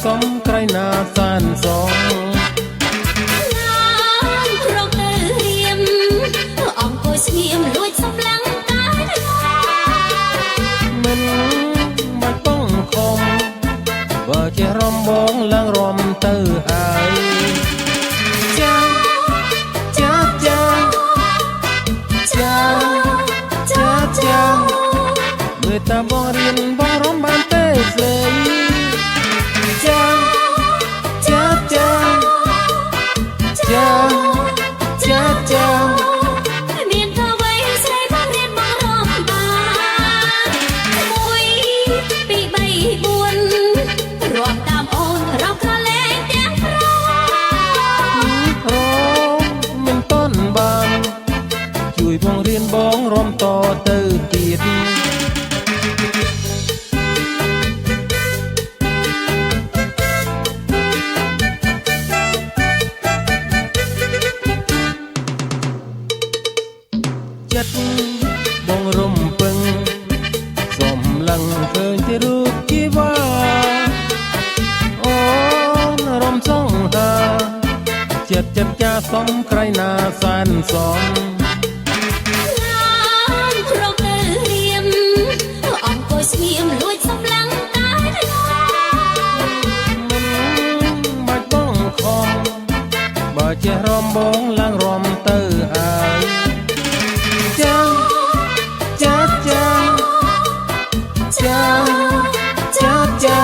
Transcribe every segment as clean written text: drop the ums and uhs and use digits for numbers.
សំក្រៃណាសានសងរកទៅរៀមអង្គុយស្ងៀមលួចសម្លឹងកាយមិនបាច់បងខំបើចេះរំបងឡើងរំទៅហើយចាចាចាចាចាចាមើលតាបងរៀនបងរំបានទេស្រីចាចាចាចាចាចាមានថាវ័យស្រីបងរៀនបងរំបាន1 2 3 4រាប់តាមអូនរកក្រលែងទាំងព្រមមិនតន់បានជួយបងរៀនបងរំតទៅទៀតចិត្តបងរំពឹងសំឡឹងឃើញទីរូបជីវ៉ាអូនរំសងហាចិត្តចាសំក្រៃណាសានសងរកទៅរៀមអង្គុយស្ងៀមលួចសម្លឹងកាយមិនបាច់បងខំបើចេះរំបងឡើងរំទៅហើយចាចាចាចាចាចា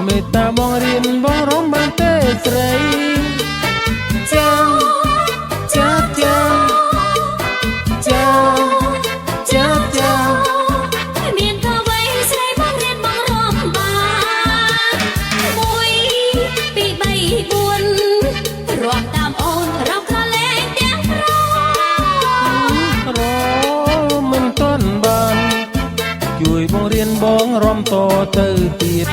មេត្តាបងរៀនបងរំបានទេស្រីចាចាចាចាចាចាមានថាវ័យស្រីបងរៀនបងរំបាន1 2 3 4រាប់តាមអូនរកក្រលែងទាំងព្រមរមិនតន់បានជួយបងរៀនបងរំតទៅទៀត